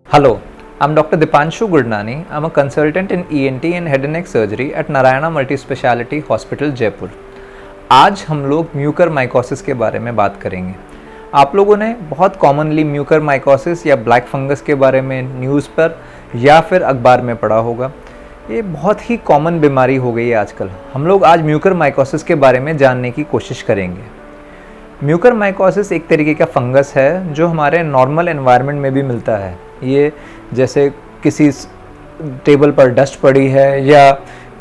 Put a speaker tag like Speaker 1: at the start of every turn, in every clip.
Speaker 1: Hello, I'm Dr. Dipanshu Gurdnani. I'm a consultant in ENT and head and neck surgery at Narayana Multispeciality Hospital, Jaipur. आज हम लोग Mucor mycosis के बारे में बात करेंगे। आप लोगों ने बहुत कॉमनली म्यूकर माइकोसिस या ब्लैक फंगस के बारे में न्यूज़ पर या फिर अखबार में पढ़ा होगा। ये बहुत ही कॉमन बीमारी हो गई है आजकल। हम लोग आज म्यूकर माइकोसिस के बारे में जानने की कोशिश करेंगे। म्यूकर माइकोसिस एक तरीके का फंगस है जो हमारे नॉर्मल एनवायरनमेंट में भी मिलता है। ये जैसे किसी टेबल पर डस्ट पड़ी है या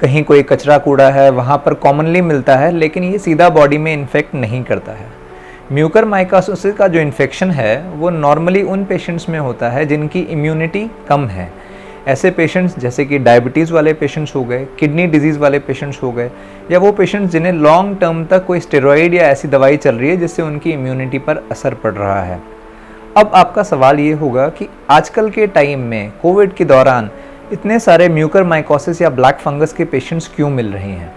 Speaker 1: कहीं कोई कचरा कूड़ा है वहाँ पर कॉमनली मिलता है, लेकिन ये सीधा बॉडी में इन्फेक्ट नहीं करता है। म्यूकर माइकोसिस का जो इन्फेक्शन है वो नॉर्मली उन पेशेंट्स में होता है जिनकी इम्यूनिटी कम है। ऐसे पेशेंट्स जैसे कि डायबिटीज़ वाले पेशेंट्स हो गए, किडनी डिजीज़ वाले पेशेंट्स हो गए, या वो पेशेंट्स जिन्हें लॉन्ग टर्म तक कोई स्टेरॉइड या ऐसी दवाई चल रही है जिससे उनकी इम्यूनिटी पर असर पड़ रहा है। अब आपका सवाल ये होगा कि आजकल के टाइम में कोविड के दौरान इतने सारे म्यूकर माइकोसिस या ब्लैक फंगस के पेशेंट्स क्यों मिल रहे हैं?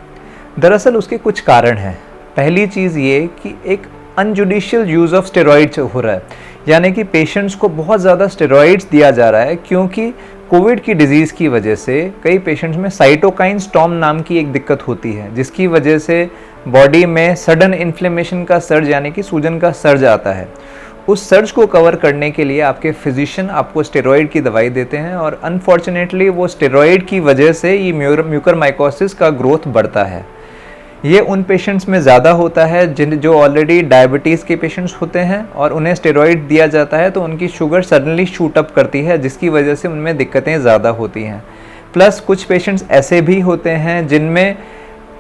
Speaker 1: दरअसल उसके कुछ कारण हैं। पहली चीज़ ये कि एक अनजुडिशियल यूज़ ऑफ स्टेरॉइड्स हो रहा है, यानी कि पेशेंट्स को बहुत ज़्यादा स्टेरॉइड्स दिया जा रहा है क्योंकि कोविड की डिजीज़ की वजह से कई पेशेंट्स में साइटोकाइन स्टॉर्म नाम की एक दिक्कत होती है, जिसकी वजह से बॉडी में सडन इन्फ्लेमेशन का सर्ज यानी कि सूजन का सर्ज आता है। उस सर्ज को कवर करने के लिए आपके फिजिशियन आपको स्टेरॉइड की दवाई देते हैं और अनफॉर्चुनेटली वो स्टेरॉइड की वजह से ये म्यूकर माइकोसिस का ग्रोथ बढ़ता है। ये उन पेशेंट्स में ज़्यादा होता है जो ऑलरेडी डायबिटीज़ के पेशेंट्स होते हैं और उन्हें स्टेरॉइड दिया जाता है तो उनकी शुगर सडनली शूट अप करती है, जिसकी वजह से उनमें दिक्कतें ज़्यादा होती हैं। प्लस कुछ पेशेंट्स ऐसे भी होते हैं जिनमें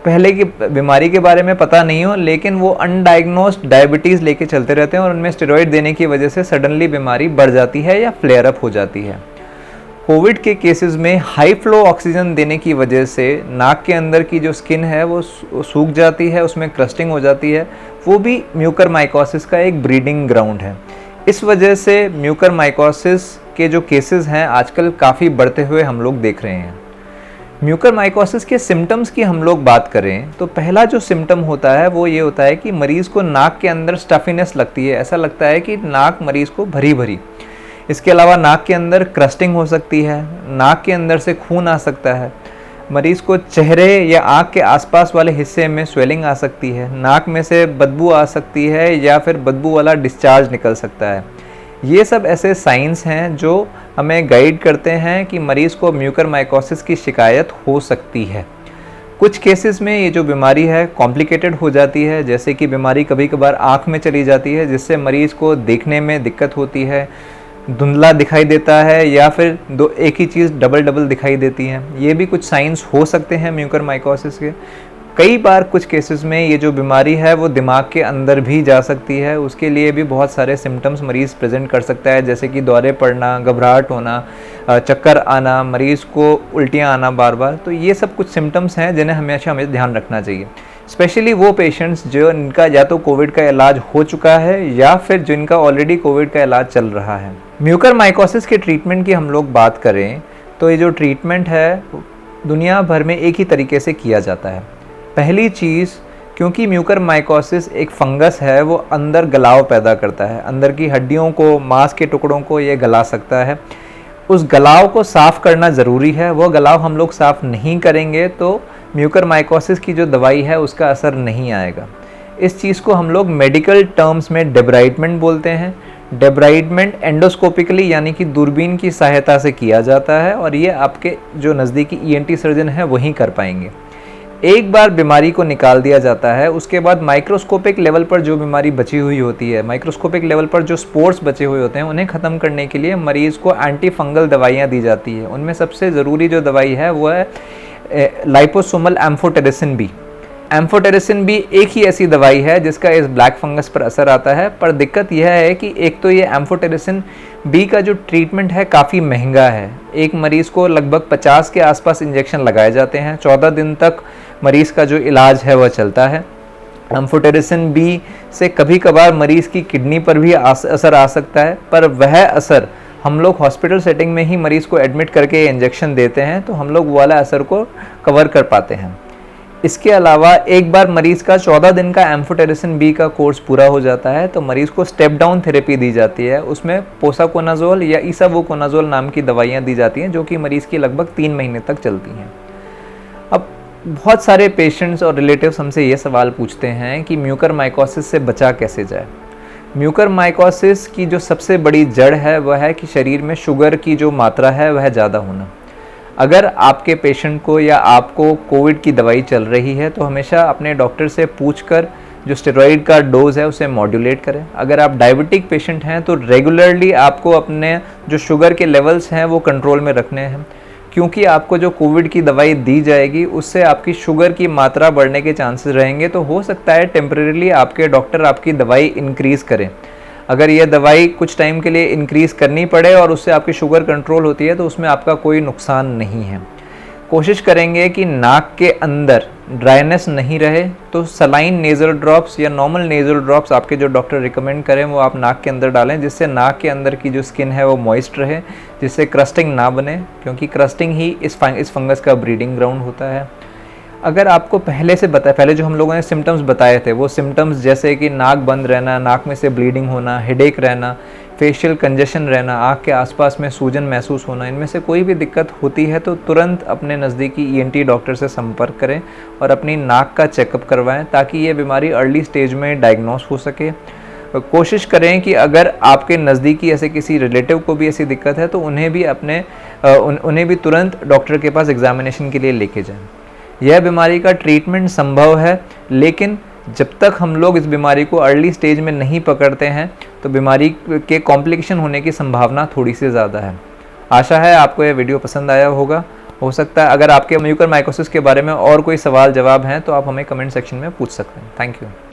Speaker 1: पहले की बीमारी के बारे में पता नहीं हो, लेकिन वो अनडायग्नोस्ड डायबिटीज़ लेके चलते रहते हैं और उनमें स्टेरॉइड देने की वजह से सडनली बीमारी बढ़ जाती है या फ्लेयर अप हो जाती है। कोविड के केसेस में हाई फ्लो ऑक्सीजन देने की वजह से नाक के अंदर की जो स्किन है वो सूख जाती है, उसमें क्रस्टिंग हो जाती है। वो भी म्यूकर माइकोसिस का एक ब्रीडिंग ग्राउंड है। इस वजह से म्यूकर माइकोसिस के जो केसेस हैं आजकल काफ़ी बढ़ते हुए हम लोग देख रहे हैं। म्यूकर माइकोसिस के सिम्टम्स की हम लोग बात करें तो पहला जो सिम्टम होता है वो ये होता है कि मरीज़ को नाक के अंदर स्टफीनेस लगती है। ऐसा लगता है कि नाक मरीज़ को भरी भरी। इसके अलावा नाक के अंदर क्रस्टिंग हो सकती है, नाक के अंदर से खून आ सकता है, मरीज़ को चेहरे या आँख के आसपास वाले हिस्से में स्वेलिंग आ सकती है, नाक में से बदबू आ सकती है या फिर बदबू वाला डिस्चार्ज निकल सकता है। ये सब ऐसे साइंस हैं जो हमें गाइड करते हैं कि मरीज़ को म्यूकर माइकोसिस की शिकायत हो सकती है। कुछ केसेस में ये जो बीमारी है कॉम्प्लिकेटेड हो जाती है, जैसे कि बीमारी कभी कभार आँख में चली जाती है जिससे मरीज़ को देखने में दिक्कत होती है, धुंधला दिखाई देता है या फिर एक ही चीज़ डबल दिखाई देती है। ये भी कुछ साइंस हो सकते हैं म्यूकर माइकोसिस के। कई बार कुछ केसेस में ये जो बीमारी है वो दिमाग के अंदर भी जा सकती है। उसके लिए भी बहुत सारे सिम्टम्स मरीज़ प्रेजेंट कर सकता है, जैसे कि दौरे पड़ना, घबराहट होना, चक्कर आना, मरीज़ को उल्टियाँ आना बार बार। तो ये सब कुछ सिम्टम्स हैं जिन्हें हमेशा हमें ध्यान रखना चाहिए, स्पेशली वो पेशेंट्स जो इनका या तो कोविड का इलाज हो चुका है या फिर जिनका ऑलरेडी कोविड का इलाज चल रहा है। म्यूकर माइकोसिस के ट्रीटमेंट की हम लोग बात करें तो ये जो ट्रीटमेंट है दुनिया भर में एक ही तरीके से किया जाता है। पहली चीज़, क्योंकि म्यूकर माइकोसिस एक फंगस है वो अंदर गलाव पैदा करता है, अंदर की हड्डियों को, मांस के टुकड़ों को ये गला सकता है। उस गलाव को साफ़ करना ज़रूरी है। वो गलाव हम लोग साफ़ नहीं करेंगे तो म्यूकर माइकोसिस की जो दवाई है उसका असर नहीं आएगा। इस चीज़ को हम लोग मेडिकल टर्म्स में डेब्राइडमेंट बोलते हैं। डेब्राइडमेंट एंडोस्कोपिकली यानी कि दूरबीन की सहायता से किया जाता है और ये आपके जो नज़दीकी ईएनटी सर्जन है वहीं कर पाएंगे। एक बार बीमारी को निकाल दिया जाता है, उसके बाद माइक्रोस्कोपिक लेवल पर जो बीमारी बची हुई होती है, माइक्रोस्कोपिक लेवल पर जो स्पोर्स बचे हुए होते हैं, उन्हें ख़त्म करने के लिए मरीज़ को एंटी फंगल दवाइयाँ दी जाती है। उनमें सबसे ज़रूरी जो दवाई है वो है liposomal amphotericin B. Amphotericin B एक ही ऐसी दवाई है जिसका इस ब्लैक फंगस पर असर आता है, पर दिक्कत यह है कि एक तो ये एम्फोटेरिसिन बी का जो ट्रीटमेंट है काफ़ी महंगा है। एक मरीज़ को लगभग 50 के आसपास इंजेक्शन लगाए जाते हैं। 14 दिन तक मरीज़ का जो इलाज है वह चलता है। एम्फोटेरिसिन बी से कभी कभार मरीज़ की किडनी पर भी असर आ सकता है, पर वह असर हम लोग हॉस्पिटल सेटिंग में ही मरीज़ को एडमिट करके इंजेक्शन देते हैं तो हम लोग वो वाला असर को कवर कर पाते हैं। इसके अलावा एक बार मरीज़ का 14 दिन का एम्फोटेरिसिन बी का कोर्स पूरा हो जाता है तो मरीज़ को स्टेप डाउन थेरेपी दी जाती है। उसमें पोसाकोनाजोल या ईसावोकोनाजोल नाम की दवाइयाँ दी जाती हैं जो कि मरीज़ की लगभग 3 महीने तक चलती हैं। अब बहुत सारे पेशेंट्स और रिलेटिव्स हमसे ये सवाल पूछते हैं कि म्यूकरमाइकोसिस से बचा कैसे जाए। म्यूकरमाइकोसिस की जो सबसे बड़ी जड़ है वह है कि शरीर में शुगर की जो मात्रा है वह ज़्यादा होना। अगर आपके पेशेंट को या आपको कोविड की दवाई चल रही है तो हमेशा अपने डॉक्टर से पूछकर जो स्टेरॉइड का डोज है उसे मॉड्यूलेट करें। अगर आप डायबिटिक पेशेंट हैं तो रेगुलरली आपको अपने जो शुगर के लेवल्स हैं वो कंट्रोल में रखने हैं, क्योंकि आपको जो कोविड की दवाई दी जाएगी उससे आपकी शुगर की मात्रा बढ़ने के चांसेस रहेंगे। तो हो सकता है टेम्परेरीली आपके डॉक्टर आपकी दवाई इंक्रीज़ करें। अगर ये दवाई कुछ टाइम के लिए इंक्रीज़ करनी पड़े और उससे आपकी शुगर कंट्रोल होती है तो उसमें आपका कोई नुकसान नहीं है। कोशिश करेंगे कि नाक के अंदर ड्राइनेस नहीं रहे, तो सलाइन नेज़ल ड्रॉप्स या नॉर्मल नेज़ल ड्रॉप्स आपके जो डॉक्टर रिकमेंड करें वो आप नाक के अंदर डालें, जिससे नाक के अंदर की जो स्किन है वो मॉइस्ट रहे, जिससे क्रस्टिंग ना बने, क्योंकि क्रस्टिंग ही इस फंगस का ब्रीडिंग ग्राउंड होता है। अगर आपको पहले जो हम लोगों ने सिम्टम्स बताए थे वो सिम्टम्स जैसे कि नाक बंद रहना, नाक में से ब्लीडिंग होना, हेडेक रहना, फेशियल कंजेशन रहना, आँख के आसपास में सूजन महसूस होना, इनमें से कोई भी दिक्कत होती है तो तुरंत अपने नज़दीकी ईएनटी डॉक्टर से संपर्क करें और अपनी नाक का चेकअप करवाएं ताकि ये बीमारी अर्ली स्टेज में डायग्नोस हो सके। कोशिश करें कि अगर आपके नज़दीकी ऐसे किसी रिलेटिव को भी ऐसी दिक्कत है तो उन्हें भी तुरंत डॉक्टर के पास एग्जामिनेशन के लिए लेके जाएं। यह बीमारी का ट्रीटमेंट संभव है, लेकिन जब तक हम लोग इस बीमारी को अर्ली स्टेज में नहीं पकड़ते हैं तो बीमारी के कॉम्प्लिकेशन होने की संभावना थोड़ी सी ज़्यादा है। आशा है आपको यह वीडियो पसंद आया होगा। हो सकता है अगर आपके म्यूकरमाइकोसिस के बारे में और कोई सवाल जवाब हैं तो आप हमें कमेंट सेक्शन में पूछ सकते हैं। Thank you.